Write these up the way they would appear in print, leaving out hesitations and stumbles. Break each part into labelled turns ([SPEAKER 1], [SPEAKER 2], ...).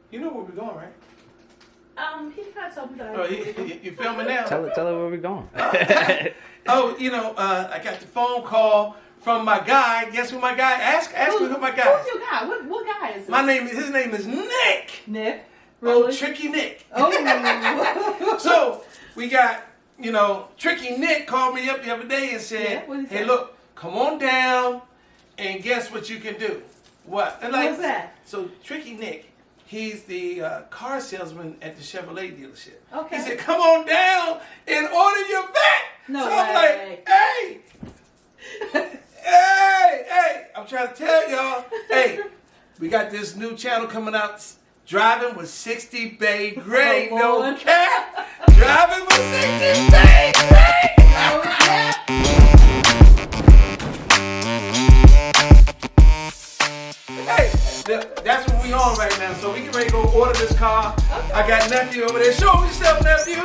[SPEAKER 1] You know where we're going, right?
[SPEAKER 2] He kind of told me that.
[SPEAKER 1] Oh, you filming now?
[SPEAKER 3] Tell her where we're going.
[SPEAKER 1] Oh, you know, I got the phone call from my guy. Guess who my guy? Ask me who my guy is.
[SPEAKER 2] Who's your guy? What guy is it?
[SPEAKER 1] His name is Nick.
[SPEAKER 2] Nick? Really?
[SPEAKER 1] Oh, Tricky Nick.
[SPEAKER 2] Oh.
[SPEAKER 1] So, we got, you know, Tricky Nick called me up the other day and said, hey, look, come on down and guess what you can do. What? And like,
[SPEAKER 2] what's that?
[SPEAKER 1] So, Tricky Nick, he's the car salesman at the Chevrolet dealership.
[SPEAKER 2] Okay.
[SPEAKER 1] He said, come on down and order your vet.
[SPEAKER 2] No
[SPEAKER 1] so
[SPEAKER 2] way.
[SPEAKER 1] I'm like, hey. Hey, I'm trying to tell y'all, hey, we got this new channel coming out, Driving with 60BaeGrey,
[SPEAKER 2] Oh,
[SPEAKER 1] no cap. Driving with 60BaeGrey.
[SPEAKER 2] Oh, yeah.
[SPEAKER 1] Hey, that's what we on right now. So we get ready to go order this car. Okay. I got nephew over there. Show yourself, nephew.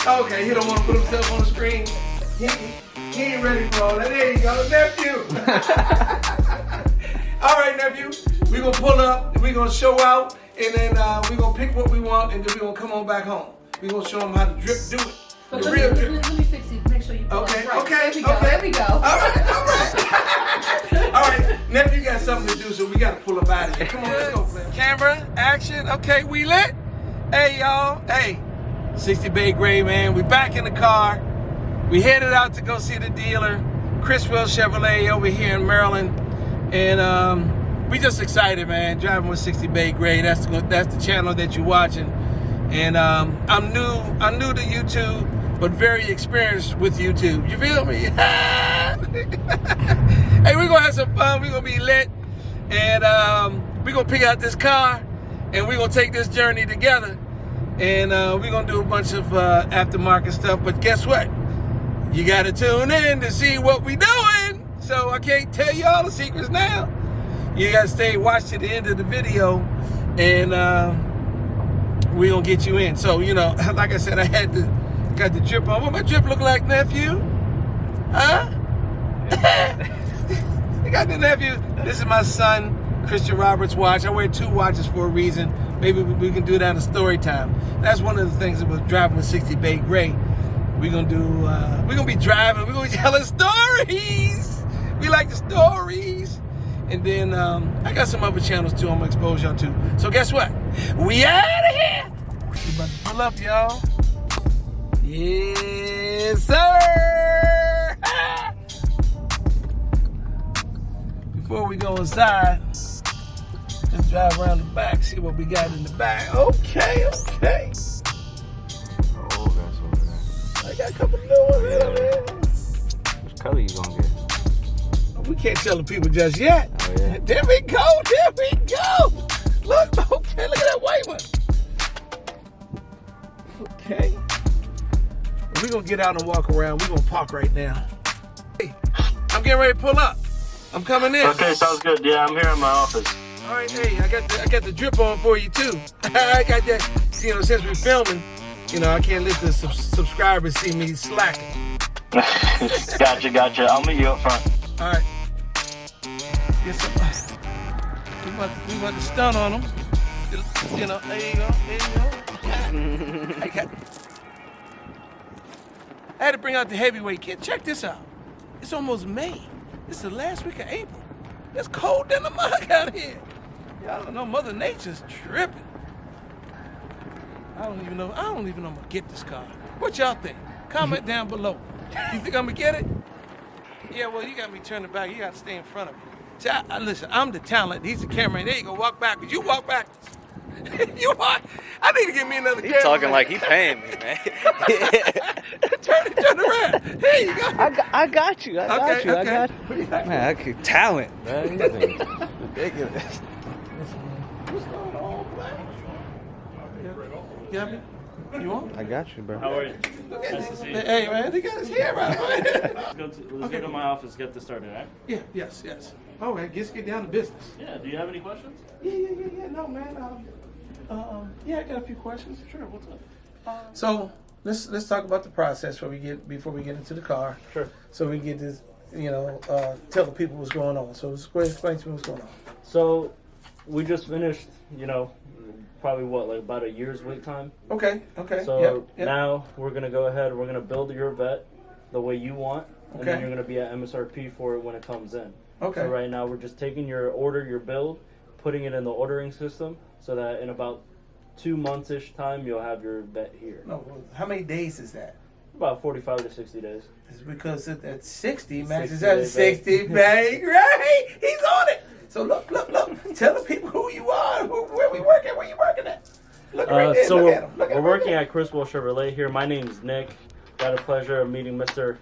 [SPEAKER 1] Okay, he don't want to put himself on the screen. He ain't ready for all that. There you go, nephew. All right, nephew. We're going to pull up, we're going to show out, and then we're going to pick what we want, and then we're going to come on back home. We're going to show them how to do it.
[SPEAKER 2] But let me fix it. Make sure you pull
[SPEAKER 1] Okay,
[SPEAKER 2] up right.
[SPEAKER 1] okay,
[SPEAKER 2] There we go.
[SPEAKER 1] okay.
[SPEAKER 2] There we go.
[SPEAKER 1] All right. All right, nephew got something to do, so we got to pull up out of here. Come on, let's go, play. Camera, action. Okay, we lit. Hey, y'all. Hey, 60BaeGrey, man. We back in the car. We headed out to go see the dealer, Chriswell Chevrolet over here in Maryland. And we just excited, man. Driving with 60BaeGrey. That's the channel that you're watching. And I'm new to YouTube, but very experienced with YouTube. You feel me? Hey, we're gonna have some fun. We're gonna be lit, and we're gonna pick out this car, and we're gonna take this journey together. And we're gonna do a bunch of aftermarket stuff. But guess what? You gotta tune in to see what we doing. So I can't tell you all the secrets now. You gotta watch to the end of the video, and we're gonna get you in. So, you know, like I said, got the drip on. What my drip look like, nephew? Huh? You got the nephew. This is my son, Christian Roberts' watch. I wear 2 watches for a reason. Maybe we can do that in story time. That's one of the things about driving with 60BaeGrey. We're gonna be driving. We're gonna be telling stories. We like the stories. And then I got some other channels too I'm gonna expose y'all to. So guess what? We out of here. We about to pull up, y'all. Yes, sir. Before we go inside, let's drive around the back, see what we got in the back. Okay.
[SPEAKER 3] Oh, that's over there.
[SPEAKER 1] I got a couple new ones in there.
[SPEAKER 3] Which color you gonna get?
[SPEAKER 1] We can't tell the people just yet.
[SPEAKER 3] Oh, yeah.
[SPEAKER 1] There we go. Look, okay, look at that white one. Okay. We're gonna get out and walk around. We're gonna park right now. Hey, I'm getting ready to pull up. I'm coming in.
[SPEAKER 4] Okay, sounds good. Yeah, I'm here in my office.
[SPEAKER 1] All right, hey, I got the drip on for you too. I got that. You know, since we're filming, you know, I can't let the subscribers see me slacking.
[SPEAKER 4] Gotcha. I'll meet you up front.
[SPEAKER 1] All right. Yes, we about to stun on them. You know, there you go. I had to bring out the heavyweight kit. Check this out. It's almost May. It's the last week of April. It's cold than the mug out here. Y'all don't know, Mother Nature's tripping. I don't even know I'm gonna get this car. What y'all think? Comment down below. You think I'm gonna get it? Yeah, well, you got me turning back. You got to stay in front of me. See, listen, I'm the talent. He's the cameraman. There you go. Walk backwards. You walk backwards. You walk. I need to get me another camera.
[SPEAKER 3] He's talking like he paying me, man.
[SPEAKER 1] Turn around. Here you go.
[SPEAKER 3] I got you. I got you.
[SPEAKER 1] Man,
[SPEAKER 3] Man, I could talent, man. Ridiculous.
[SPEAKER 1] what's going on, man? You got me? You want?
[SPEAKER 3] I got you, bro.
[SPEAKER 4] How are you?
[SPEAKER 1] Nice
[SPEAKER 4] to see you.
[SPEAKER 1] Hey, man, they got his hair right.
[SPEAKER 4] Let's go to my office, get this started, all right?
[SPEAKER 1] Yeah, yes. All right, let's get down to business.
[SPEAKER 4] Yeah, do you have any questions?
[SPEAKER 1] Yeah. No, man. Yeah, I got a few questions. Sure, what's up? So let's talk about the process before we get into the car.
[SPEAKER 4] Sure.
[SPEAKER 1] So we get this, you know, tell the people what's going on. So explain to me what's going on.
[SPEAKER 4] So, we just finished, you know, probably what, like about a year's wait time.
[SPEAKER 1] Okay.
[SPEAKER 4] So now we're gonna go ahead. We're gonna build your vet the way you want, and then you're gonna be at MSRP for it when it comes in.
[SPEAKER 1] Okay.
[SPEAKER 4] So right now we're just taking your order, your build, putting it in the ordering system, so that in about 2 months-ish time you'll have your vet here.
[SPEAKER 1] No, how many days is that?
[SPEAKER 4] About 45 to 60 days.
[SPEAKER 1] It's because at 60, Max
[SPEAKER 4] 60
[SPEAKER 1] is at
[SPEAKER 4] days,
[SPEAKER 1] 60 BaeGrey. He's on it. So look. Tell the people who you are. Where we working? Where you working at? Look right there.
[SPEAKER 4] So
[SPEAKER 1] look at him. Look at
[SPEAKER 4] we're
[SPEAKER 1] him
[SPEAKER 4] working
[SPEAKER 1] right
[SPEAKER 4] at Criswell Chevrolet here. My name's Nick. Got a pleasure of meeting Mr.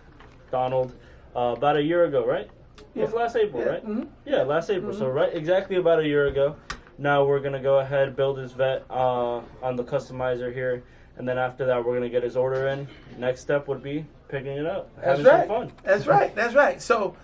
[SPEAKER 4] Donald about a year ago, right? Yeah. It was last April, right?
[SPEAKER 1] Mm-hmm.
[SPEAKER 4] Yeah, last April. So exactly about a year ago. Now we're gonna go ahead, build his vet on the customizer here, and then after that we're gonna get his order in. Next step would be picking it up, having some fun.
[SPEAKER 1] That's right. So,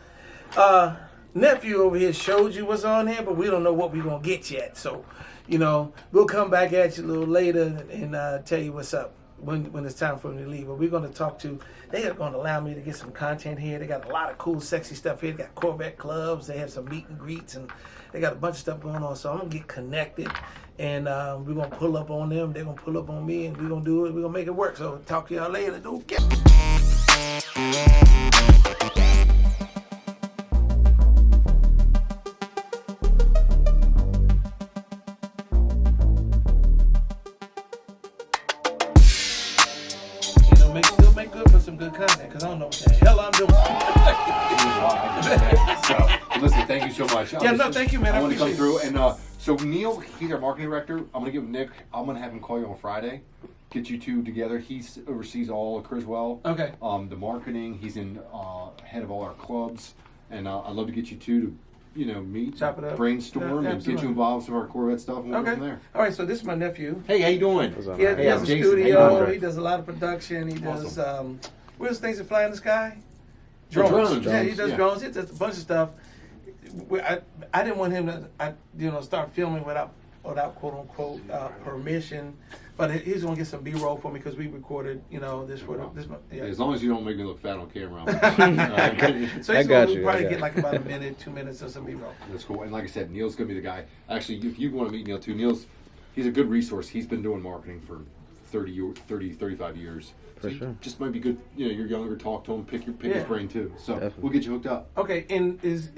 [SPEAKER 1] nephew over here showed you what's on here, but we don't know what we're gonna get yet. So, you know, we'll come back at you a little later and tell you what's up when it's time for me to leave. But we're gonna talk to. They are gonna allow me to get some content here. They got a lot of cool, sexy stuff here. They got Corvette clubs. They have some meet and greets, and they got a bunch of stuff going on. So I'm gonna get connected, and we're gonna pull up on them. They're gonna pull up on me, and we're gonna do it. We're gonna make it work. So talk to y'all later. Don't get. Still make good for some good content, because I don't know what the hell I'm doing.
[SPEAKER 5] So, listen, thank you so much.
[SPEAKER 1] Yeah, no, thank you, man.
[SPEAKER 5] I want to come
[SPEAKER 1] appreciate
[SPEAKER 5] through. And so Neil, he's our marketing director. I'm going to give Nick, I'm going to have him call you on Friday. Get you two together. He oversees all of Criswell.
[SPEAKER 1] Okay.
[SPEAKER 5] The marketing. He's in head of all our clubs. And I'd love to get you two to, you know, meet,
[SPEAKER 1] Chop it up.
[SPEAKER 5] brainstorm,
[SPEAKER 1] Yeah,
[SPEAKER 5] and get you involved in some of our Corvette stuff, and we'll go from there.
[SPEAKER 1] All right, so this is my nephew.
[SPEAKER 5] Hey, how you doing?
[SPEAKER 1] He has
[SPEAKER 5] Hey,
[SPEAKER 1] a
[SPEAKER 5] I'm Jason.
[SPEAKER 1] studio.
[SPEAKER 5] How you
[SPEAKER 1] He does a lot of production. He does
[SPEAKER 5] Awesome.
[SPEAKER 1] where's things that fly in the sky?
[SPEAKER 5] Drones.
[SPEAKER 1] Yeah, he does
[SPEAKER 5] Yeah.
[SPEAKER 1] drones. He does a bunch of stuff. I didn't want him to start filming without quote unquote permission. But he's gonna get some B-roll for me because we recorded, this for this month. Yeah.
[SPEAKER 5] As long as you don't make me look fat on camera.
[SPEAKER 1] So he's gonna probably get like about a minute, 2 minutes of some B-roll.
[SPEAKER 5] That's cool. And like I said, Neil's going to be the guy. Actually, if you want to meet Neil too, he's a good resource. He's been doing marketing for 35 years.
[SPEAKER 3] For sure.
[SPEAKER 5] Just might be good. You're younger, talk to him, pick his brain too. So
[SPEAKER 3] Definitely.
[SPEAKER 5] we'll get you hooked up.
[SPEAKER 1] Okay, and is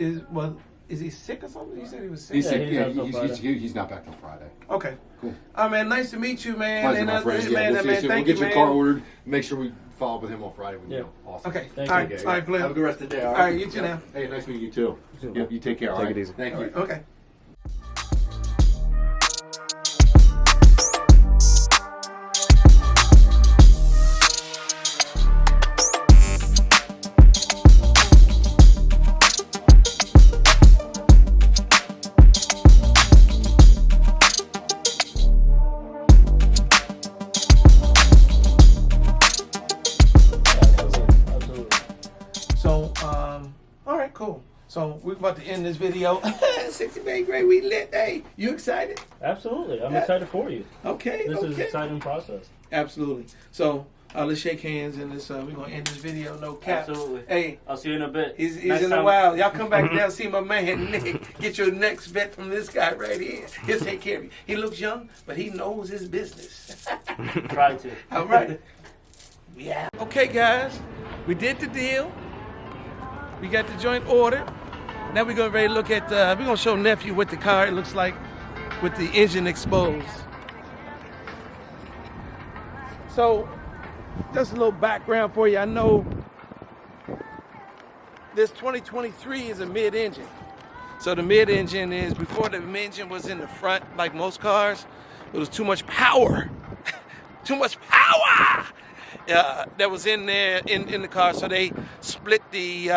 [SPEAKER 1] he sick or something? You said he was sick.
[SPEAKER 5] He's sick.
[SPEAKER 4] he's
[SPEAKER 5] Yeah,
[SPEAKER 4] out till
[SPEAKER 5] he's not back till Friday.
[SPEAKER 1] Okay.
[SPEAKER 5] Cool.
[SPEAKER 1] Oh man, nice to meet you, man.
[SPEAKER 5] Pleasure,
[SPEAKER 1] And
[SPEAKER 5] my friend. Yeah,
[SPEAKER 1] man,
[SPEAKER 5] we'll see you soon. We'll
[SPEAKER 1] thank
[SPEAKER 5] get
[SPEAKER 1] you,
[SPEAKER 5] your car
[SPEAKER 1] man.
[SPEAKER 5] ordered. Make sure we follow up with him on Friday with Neil. Awesome.
[SPEAKER 1] Okay.
[SPEAKER 4] Thank
[SPEAKER 1] All
[SPEAKER 4] you.
[SPEAKER 1] right. All right, please.
[SPEAKER 5] Have a good rest of the day.
[SPEAKER 1] All right, you too now.
[SPEAKER 5] Hey, nice meeting you too. Yep, you take care. All
[SPEAKER 3] Take
[SPEAKER 5] right.
[SPEAKER 3] it easy.
[SPEAKER 5] Thank you.
[SPEAKER 1] Okay.
[SPEAKER 4] Absolutely.
[SPEAKER 1] So, all right, cool. So we're about to end this video. 60 BaeGrey, we lit. Hey, you excited?
[SPEAKER 4] Absolutely. I'm excited for you.
[SPEAKER 1] Okay.
[SPEAKER 4] This is an
[SPEAKER 1] okay.
[SPEAKER 4] exciting process.
[SPEAKER 1] Absolutely. So let's shake hands and let's we're gonna end this video. No cap.
[SPEAKER 4] Absolutely.
[SPEAKER 1] Hey,
[SPEAKER 4] I'll see you in a bit.
[SPEAKER 1] he's
[SPEAKER 4] Next
[SPEAKER 1] in the
[SPEAKER 4] time-
[SPEAKER 1] wild. Y'all come back down, see my man Nick. Get your next vet from this guy right here. He'll take care of you. He looks young, but he knows his business.
[SPEAKER 4] Try to.
[SPEAKER 1] All right. Yeah. Okay, guys, we did the deal. We got the joint order. Now we're gonna ready to look at. We're gonna show nephew what the car looks like with the engine exposed. So, just a little background for you. I know this 2023 is a mid-engine. So the mid-engine is before the engine was in the front, like most cars. It was too much power. Too much power. That was in there in the car, so they split the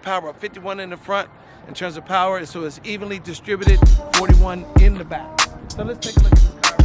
[SPEAKER 1] power up. 51 in the front in terms of power, so it's evenly distributed. 41 in the back. So let's take a look at this car.